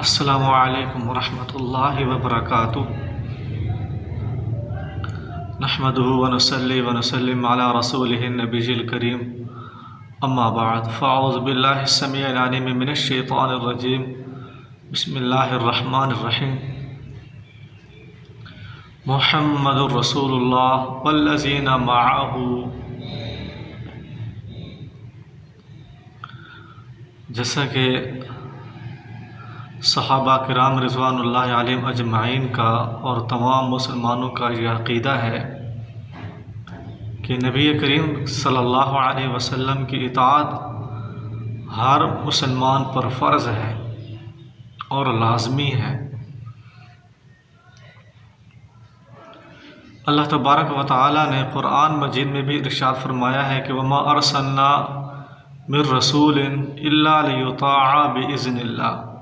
السلام علیکم ورحمۃ اللہ وبرکاتہ۔ نحمده ونصلی ونسلم علی رسولہ النبی الکریم، اما بعد فاعوذ باللہ السمیع العلیم من الشیطان الرجیم، بسم اللہ الرحمن الرحیم۔ محمد رسول اللہ والذین معہ، جیسا کہ صحابہ کرام رضوان اللہ علیہم اجمعین کا اور تمام مسلمانوں کا یہ عقیدہ ہے کہ نبی کریم صلی اللہ علیہ وسلم کی اطاعت ہر مسلمان پر فرض ہے اور لازمی ہے۔ اللہ تبارک و تعالی نے قرآن مجید میں بھی ارشاد فرمایا ہے کہ وَمَا أَرْسَلْنَا مِن رَّسُولٍ إِلَّا لِيُطَاعَ بِإِذْنِ اللَّهِ۔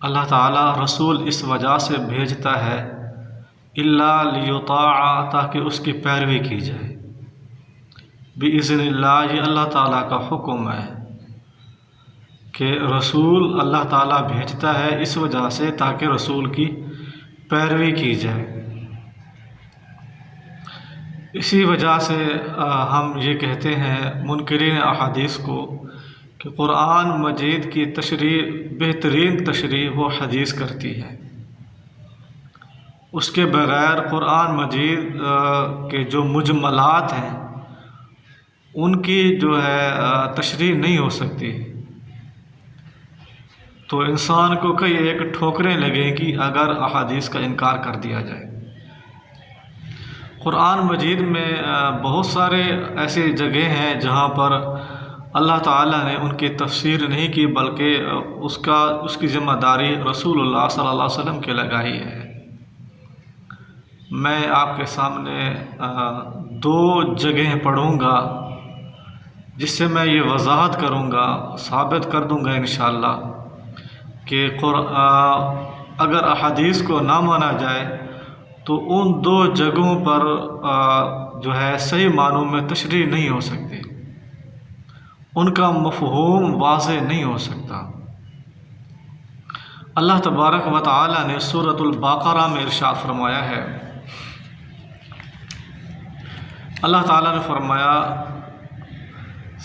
اللہ تعالیٰ رسول اس وجہ سے بھیجتا ہے اِلَّا لِيُطَاعَ، تاکہ اس کی پیروی کی جائے۔ بِإِذْنِ اللَّهِ، یہ اللہ تعالیٰ کا حکم ہے کہ رسول اللہ تعالیٰ بھیجتا ہے اس وجہ سے تاکہ رسول کی پیروی کی جائے۔ اسی وجہ سے ہم یہ کہتے ہیں منکرین احادیث کو کہ قرآن مجید کی تشریح بہترین تشریح وہ حدیث کرتی ہے۔ اس کے بغیر قرآن مجید کے جو مجملات ہیں ان کی جو ہے تشریح نہیں ہو سکتی، تو انسان کو کئی ایک ٹھوکریں لگیں گی اگر احادیث کا انکار کر دیا جائے۔ قرآن مجید میں بہت سارے ایسے جگہ ہیں جہاں پر اللہ تعالیٰ نے ان کی تفسیر نہیں کی، بلکہ اس کی ذمہ داری رسول اللہ صلی اللہ علیہ وسلم کے لگائی ہے۔ میں آپ کے سامنے دو جگہیں پڑھوں گا جس سے میں یہ وضاحت کروں گا، ثابت کر دوں گا انشاءاللہ کہ اگر احادیث کو نہ مانا جائے تو ان دو جگہوں پر جو ہے صحیح معنوں میں تشریح نہیں ہو سکتی، ان کا مفہوم واضح نہیں ہو سکتا۔ اللہ تبارک و تعالی نے سورۃ البقرہ میں ارشاد فرمایا ہے، اللہ تعالیٰ نے فرمایا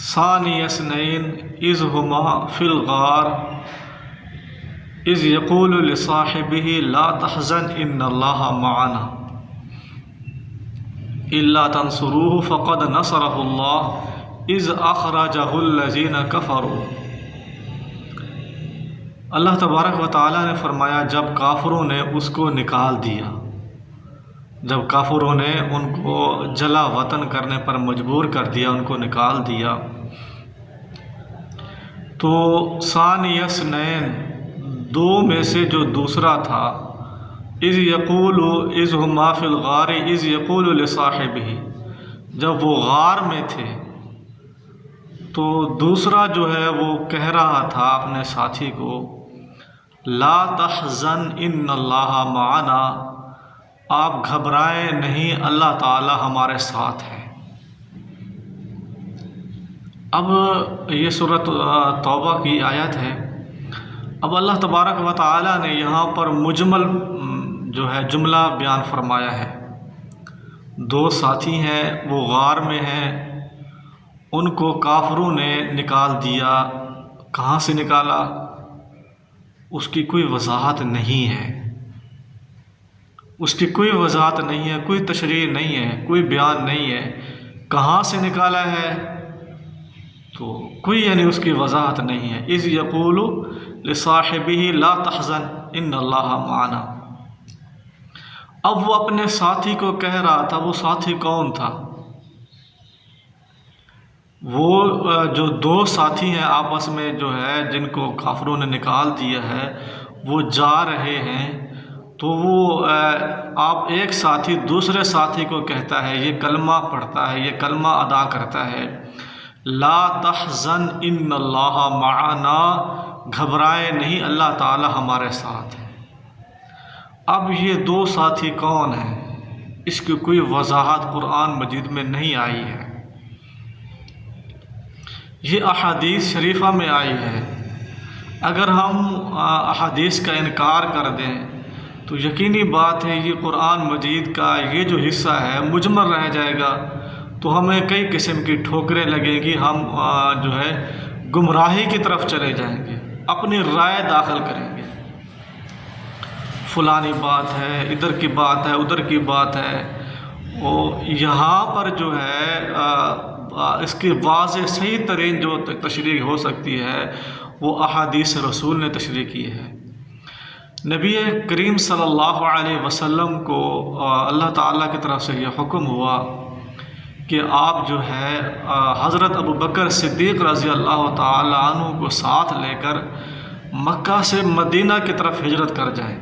ثانی اثنین اذ ہما فی الغار اذ یقول لصاحبہ لا تحزن ان اللہ معنا الا تنصروہ فقد نصرہ اللہ اذ اخرجہ الذین کفروا۔ اللہ تبارک و تعالیٰ نے فرمایا جب کافروں نے اس کو نکال دیا، جب کافروں نے ان کو جلا وطن کرنے پر مجبور کر دیا، ان کو نکال دیا، تو ثانی اثنین، دو میں سے جو دوسرا تھا، اذ ہما فی الغار اذ یقول لصاحبہ، جب وہ غار میں تھے تو دوسرا جو ہے وہ کہہ رہا تھا اپنے ساتھی کو لا تحزن ان اللہ معنا، آپ گھبرائیں نہیں، اللہ تعالی ہمارے ساتھ ہے۔ اب یہ سورۃ توبہ کی آیت ہے۔ اب اللہ تبارک و تعالی نے یہاں پر مجمل جو ہے جملہ بیان فرمایا ہے۔ دو ساتھی ہیں، وہ غار میں ہیں، ان کو کافروں نے نکال دیا۔ کہاں سے نکالا اس کی کوئی وضاحت نہیں ہے، اس کی کوئی وضاحت نہیں ہے، کوئی تشریح نہیں ہے، کوئی بیان نہیں ہے کہاں سے نکالا ہے، تو کوئی یعنی اس کی وضاحت نہیں ہے۔ اذ یقول لصاحبہ لا تحزن ان اللہ معنا، اب وہ اپنے ساتھی کو کہہ رہا تھا، وہ ساتھی کون تھا؟ وہ جو دو ساتھی ہیں آپس میں جو ہے جن کو کافروں نے نکال دیا ہے، وہ جا رہے ہیں، تو وہ آپ ایک ساتھی دوسرے ساتھی کو کہتا ہے، یہ کلمہ پڑھتا ہے، یہ کلمہ ادا کرتا ہے، لا تحزن ان اللہ معنا، گھبرائے نہیں، اللہ تعالی ہمارے ساتھ ہے۔ اب یہ دو ساتھی کون ہیں، اس کی کوئی وضاحت قرآن مجید میں نہیں آئی ہے۔ یہ احادیث شریفہ میں آئی ہے۔ اگر ہم احادیث کا انکار کر دیں تو یقینی بات ہے یہ قرآن مجید کا یہ جو حصہ ہے مجمل رہ جائے گا، تو ہمیں کئی قسم کی ٹھوکریں لگیں گی، ہم جو ہے گمراہی کی طرف چلے جائیں گے، اپنی رائے داخل کریں گے، فلانی بات ہے، ادھر کی بات ہے، ادھر کی بات ہے۔ اور یہاں پر جو ہے اس کی واضح صحیح ترین جو تشریح ہو سکتی ہے وہ احادیث رسول نے تشریح کی ہے۔ نبی کریم صلی اللہ علیہ وسلم کو اللہ تعالیٰ کی طرف سے یہ حکم ہوا کہ آپ جو ہے حضرت ابوبکر صدیق رضی اللہ تعالیٰ عنہ کو ساتھ لے کر مکہ سے مدینہ کی طرف ہجرت کر جائیں،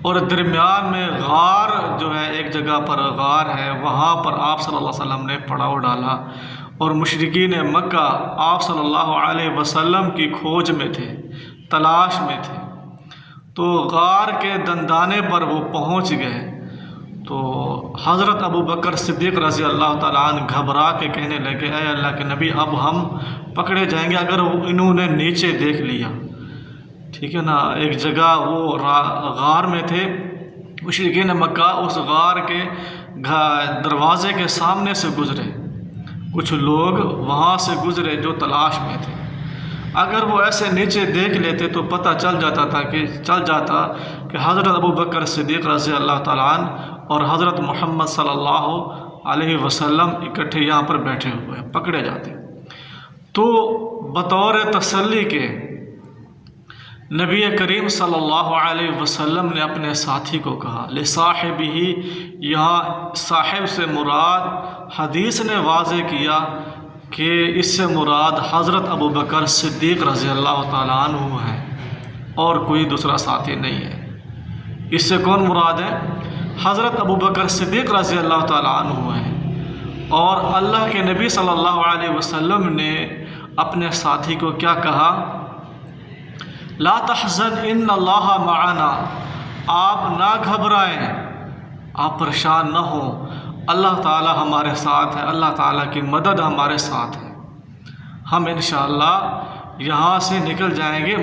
اور درمیان میں غار جو ہے ایک جگہ پر غار ہے، وہاں پر آپ صلی اللہ علیہ وسلم نے پڑاؤ ڈالا، اور مشرکین مکہ آپ صلی اللہ علیہ وسلم کی کھوج میں تھے، تلاش میں تھے۔ تو غار کے دندانے پر وہ پہنچ گئے تو حضرت ابوبکر صدیق رضی اللہ تعالیٰ عنہ گھبرا کے کہنے لگے، اے اللہ کے نبی اب ہم پکڑے جائیں گے اگر انہوں نے نیچے دیکھ لیا، ٹھیک ہے نا۔ ایک جگہ وہ غار میں تھے، مشرکین مکہ اس غار کے دروازے کے سامنے سے گزرے، کچھ لوگ وہاں سے گزرے جو تلاش میں تھے، اگر وہ ایسے نیچے دیکھ لیتے تو پتہ چل جاتا کہ حضرت ابوبکر صدیق رضی اللہ تعالیٰ عنہ اور حضرت محمد صلی اللہ علیہ وسلم اکٹھے یہاں پر بیٹھے ہوئے ہیں، پکڑے جاتے۔ تو بطور تسلی کے نبی کریم صلی اللہ علیہ وسلم نے اپنے ساتھی کو کہا، لصاحبہ، یہاں صاحب سے مراد حدیث نے واضح کیا کہ اس سے مراد حضرت ابوبکر صدیق رضی اللہ تعالیٰ عنہ ہے اور کوئی دوسرا ساتھی نہیں ہے۔ اس سے کون مراد ہے؟ حضرت ابوبکر صدیق رضی اللہ تعالیٰ عنہ ہے۔ اور اللہ کے نبی صلی اللہ علیہ وسلم نے اپنے ساتھی کو کیا کہا؟ لا تحزن ان اللہ معنا، آپ نہ گھبرائیں، آپ پریشان نہ ہوں، اللہ تعالیٰ ہمارے ساتھ ہے، اللہ تعالیٰ کی مدد ہمارے ساتھ ہے، ہم انشاءاللہ یہاں سے نکل جائیں گے،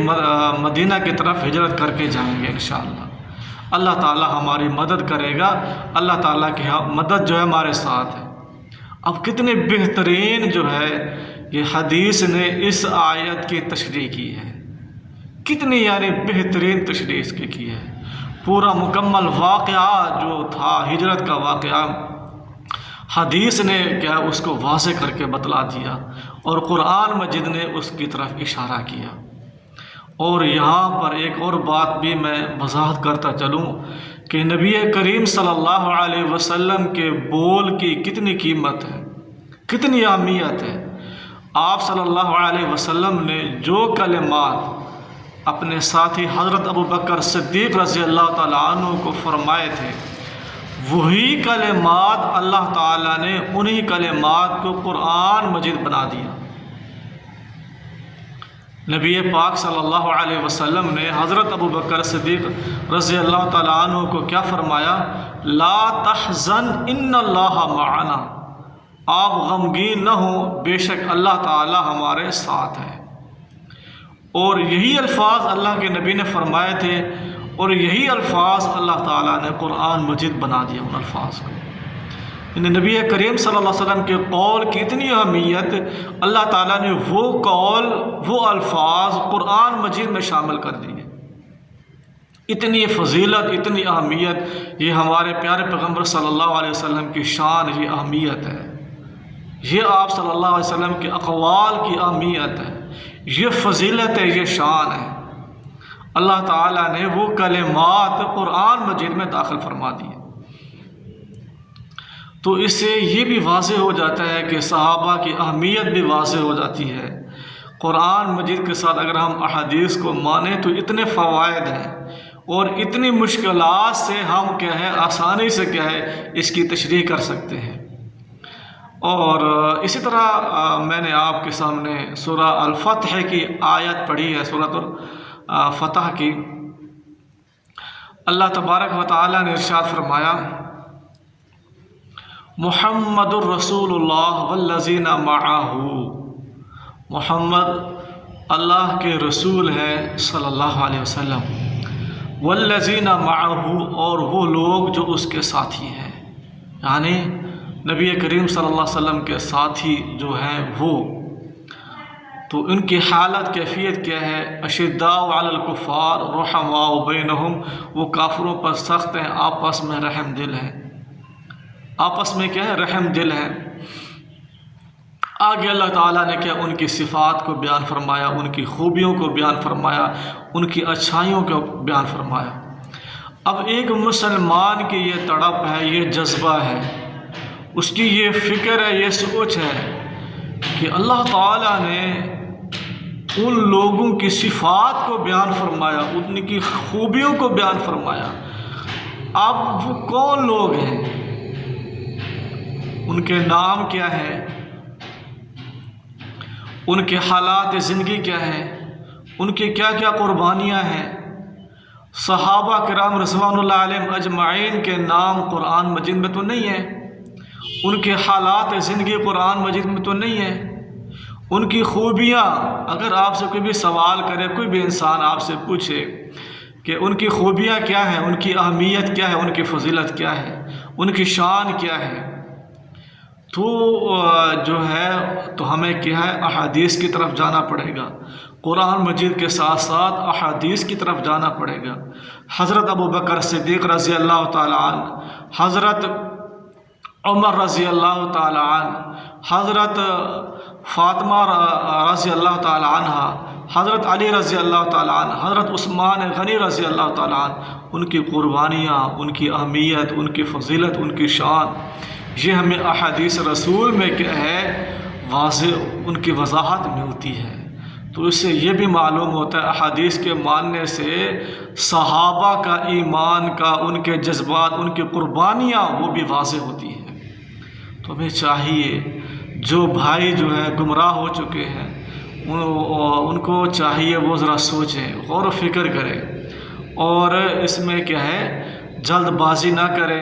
مدینہ کی طرف ہجرت کر کے جائیں گے انشاءاللہ، اللہ تعالیٰ ہماری مدد کرے گا، اللہ تعالیٰ کی مدد جو ہے ہمارے ساتھ ہے۔ اب کتنے بہترین جو ہے یہ حدیث نے اس آیت کی تشریح کی ہے، کتنی یعنی بہترین تشریح اس کی ہے۔ پورا مکمل واقعہ جو تھا ہجرت کا واقعہ حدیث نے کیا اس کو واضح کر کے بتلا دیا، اور قرآن مجید نے اس کی طرف اشارہ کیا۔ اور یہاں پر ایک اور بات بھی میں وضاحت کرتا چلوں کہ نبی کریم صلی اللہ علیہ وسلم کے بول کی کتنی قیمت ہے، کتنی اہمیت ہے۔ آپ صلی اللہ علیہ وسلم نے جو کلمات اپنے ساتھی حضرت ابوبکر صدیق رضی اللہ تعالیٰ عنہ کو فرمائے تھے، وہی کلمات اللہ تعالیٰ نے انہی کلمات کو قرآن مجید بنا دیا۔ نبی پاک صلی اللہ علیہ وسلم نے حضرت ابوبکر صدیق رضی اللہ تعالیٰ عنہ کو کیا فرمایا؟ لا تحزن ان اللہ معنا، آپ غمگین نہ ہوں، بے شک اللہ تعالیٰ ہمارے ساتھ ہے۔ اور یہی الفاظ اللہ کے نبی نے فرمائے تھے، اور یہی الفاظ اللہ تعالیٰ نے قرآن مجید بنا دیا ان الفاظ کو۔ یعنی نبی کریم صلی اللہ علیہ وسلم کے قول کی اتنی اہمیت، اللہ تعالیٰ نے وہ قول، وہ الفاظ قرآن مجید میں شامل کر دیے۔ اتنی فضیلت، اتنی اہمیت، یہ ہمارے پیارے پیغمبر صلی اللہ علیہ وسلم کی شان، یہ اہمیت ہے، یہ آپ صلی اللہ علیہ وسلم کے اقوال کی اہمیت ہے، یہ فضیلت ہے، یہ شان ہے۔ اللہ تعالیٰ نے وہ کلمات قرآن مجید میں داخل فرما دیے۔ تو اس سے یہ بھی واضح ہو جاتا ہے کہ صحابہ کی اہمیت بھی واضح ہو جاتی ہے۔ قرآن مجید کے ساتھ اگر ہم احادیث کو مانیں تو اتنے فوائد ہیں، اور اتنی مشکلات سے ہم کیا ہے آسانی سے کیا ہے اس کی تشریح کر سکتے ہیں۔ اور اسی طرح میں نے آپ کے سامنے سورہ الفتح کی آیت پڑھی ہے، سورۃ الفتح کی۔ اللہ تبارک و تعالیٰ نے ارشاد فرمایا، محمد الرسول اللہ والذین معہ، محمد اللہ کے رسول ہے صلی اللہ علیہ وسلم، والذین معہ، اور وہ لوگ جو اس کے ساتھی ہیں، یعنی نبی کریم صلی اللہ علیہ وسلم کے ساتھی جو ہیں وہ، تو ان کی حالت کیفیت کیا ہے؟ اشداء علی الکفار رحماء بینہم، وہ کافروں پر سخت ہیں، آپس میں رحم دل ہیں، آپس میں کیا ہے؟ رحم دل ہیں۔ آگے اللہ تعالیٰ نے کیا ان کی صفات کو بیان فرمایا، ان کی خوبیوں کو بیان فرمایا، ان کی اچھائیوں کو بیان فرمایا۔ اب ایک مسلمان کی یہ تڑپ ہے، یہ جذبہ ہے، اس کی یہ فکر ہے، یہ سوچ ہے کہ اللہ تعالیٰ نے ان لوگوں کی صفات کو بیان فرمایا، ان کی خوبیوں کو بیان فرمایا۔ اب وہ کون لوگ ہیں؟ ان کے نام کیا ہیں؟ ان کے حالات زندگی کیا ہیں؟ ان کی کیا کیا قربانیاں ہیں؟ صحابہ کرام رضوان اللہ علیہم اجمعین کے نام قرآن مجید میں تو نہیں ہے، ان کے حالات زندگی قرآن مجید میں تو نہیں ہے، ان کی خوبیاں اگر آپ سے کوئی بھی سوال کرے، کوئی بھی انسان آپ سے پوچھے کہ ان کی خوبیاں کیا ہیں، ان کی اہمیت کیا ہے، ان کی فضیلت کیا ہے، ان کی شان کیا ہے، تو جو ہے تو ہمیں کیا ہے؟ احادیث کی طرف جانا پڑے گا، قرآن مجید کے ساتھ ساتھ احادیث کی طرف جانا پڑے گا۔ حضرت ابو بکر صدیق رضی اللہ تعالیٰ عنہ، حضرت عمر رضی اللہ تعالیٰ عنہ، حضرت فاطمہ رضی اللہ تعالیٰ عنہ، حضرت علی رضی اللہ تعالیٰ عنہ، حضرت عثمان غنی رضی اللہ تعالیٰ عنہ، ان کی قربانیاں، ان کی اہمیت، ان کی فضیلت، ان کی شان، یہ ہمیں احادیث رسول میں کیا ہے؟ واضح ان کی وضاحت ملتی ہے۔ تو اس سے یہ بھی معلوم ہوتا ہے احادیث کے ماننے سے صحابہ کا ایمان کا، ان کے جذبات، ان کی قربانیاں وہ بھی واضح ہوتی ہیں۔ تو ہمیں چاہیے جو بھائی جو ہیں گمراہ ہو چکے ہیں ان کو چاہیے وہ ذرا سوچیں، غور و فکر کریں، اور اس میں کیا ہے؟ جلد بازی نہ کریں۔